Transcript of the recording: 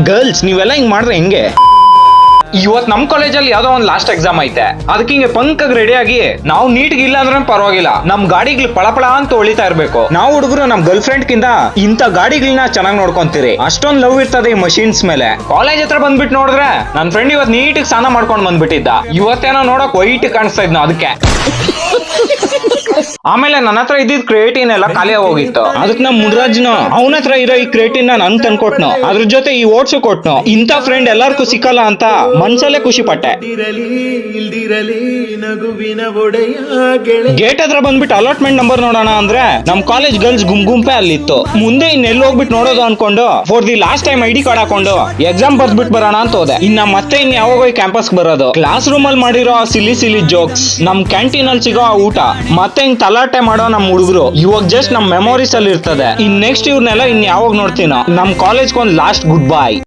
Girls ನೀವೆಲ್ಲ ಹಿಂಗ್ ಮಾಡ್ರೆ ಹೆಂಗೆ? ಇವತ್ ನಮ್ ಕಾಲೇಜಲ್ಲಿ ಯಾವ್ದೋ ಒಂದ್ ಲಾಸ್ಟ್ ಎಕ್ಸಾಮ್ ಐತೆ, ಅದಕ್ಕೆ ಹಿಂಗೆ ಪಂಕಾಗ್ ರೆಡಿ ಆಗಿ ನಾವು ನೀಟ್ಗೆ ಇಲ್ಲ ಅಂದ್ರೆ ಪರವಾಗಿಲ್ಲ, ನಮ್ ಗಾಡಿಗಳು ಪಳಪಳ ಅಂತ ಹೊಳಿತಾ ಇರ್ಬೇಕು. ನಾವು ಹುಡುಗರು ನಮ್ ಗರ್ಲ್ ಫ್ರೆಂಡ್ ಕಿಂತ ಇಂತ ಗಾಡಿಗಳನ್ನ ಚೆನ್ನಾಗಿ ನೋಡ್ಕೊಂತೀರಿ. ಅಷ್ಟೊಂದ್ ಲವ್ ಇರ್ತದೆ ಈ ಮಷೀನ್ಸ್ ಮೇಲೆ. ಕಾಲೇಜ್ ಹತ್ರ ಬಂದ್ಬಿಟ್ಟು ನೋಡಿದ್ರೆ ನನ್ ಫ್ರೆಂಡ್ ಇವತ್ ನೀಟಿಗೆ ಸ್ನಾನ ಮಾಡ್ಕೊಂಡ್ ಬಂದ್ಬಿಟ್ಟಿದ್ದ. ಇವತ್ತೇನೋ ನೋಡಕ್ ವೈಟ್ ಕಾಣಿಸ್ತಾ ಇದ್ನ ಅದಕ್ಕೆ. ಆಮೇಲೆ ನನ್ನ ಹತ್ರ ಇದ್ದಿದ್ ಕ್ರಿಯೇಟಿನ್ ಎಲ್ಲ ಖಾಲಿ ಹೋಗಿತ್ತು. ಅದಕ್ಕೆ ನಮ್ ಮುಡ್ರಾಜ್ನ ಅವನ ಹತ್ರ ಇರೋ ಈ ಕ್ರಿಯೇಟಿನ್ ನನ್ ತಂದ್ಕೊಟ್ನು, ಅದ್ರ ಜೊತೆ ಈ ಓಟ್ಸು ಕೊಟ್ನು. ಇಂಥ ಫ್ರೆಂಡ್ ಎಲ್ಲಾರ್ಗೂ ಸಿಕ್ಕಲ್ಲ ಅಂತ ಮನ್ಸಲ್ಲೇ ಖುಷಿ ಪಟ್ಟೆ. ಗೇಟ್ ಹತ್ರ ಬಂದ್ಬಿಟ್ಟು ಅಲಾಟ್ಮೆಂಟ್ ನಂಬರ್ ನೋಡೋಣ ಅಂದ್ರೆ ನಮ್ ಕಾಲೇಜ್ ಗರ್ಲ್ಸ್ ಗುಂಪೆ ಅಲ್ಲಿತ್ತು. ಮುಂದೆ ಇನ್ನೆಲ್ಲಿ ಹೋಗ್ಬಿಟ್ಟು ನೋಡೋದು ಅನ್ಕೊಂಡು for the last time ID card ಹಾಕೊಂಡು ಎಕ್ಸಾಮ್ ಬರ್ದ್ಬಿಟ್ಟು ಬರೋಣ ಅಂತ ಹೋದೆ. ಮತ್ತೆ ಯಾವಾಗ ಕ್ಯಾಂಪಸ್ ಬರೋದು? ಕ್ಲಾಸ್ ರೂಮ್ ಅಲ್ಲಿ ಮಾಡಿರೋ ಸಿಲಿ ಜೋಕ್ಸ್, ನಮ್ ಕ್ಯಾಂಟೀನ್ ಅಲ್ಲಿ ಸಿಗೋ ಊಟ, ಮತ್ತೆ ಹಿಂಗ್ ತಲಾಟೆ ಮಾಡೋ ನಮ್ ಹುಡುಗರು ಇವಾಗ ಜಸ್ಟ್ ನಮ್ ಮೆಮೊರೀಸ್ ಅಲ್ಲಿ ಇರ್ತದೆ. ನೆಕ್ಸ್ಟ್ ಇವ್ರನ್ನೆಲ್ಲ ಯಾವಾಗ ನೋಡ್ತೀನೋ. ನಮ್ ಕಾಲೇಜ್ ಒಂದ್ ಲಾಸ್ಟ್ ಗುಡ್ ಬೈ.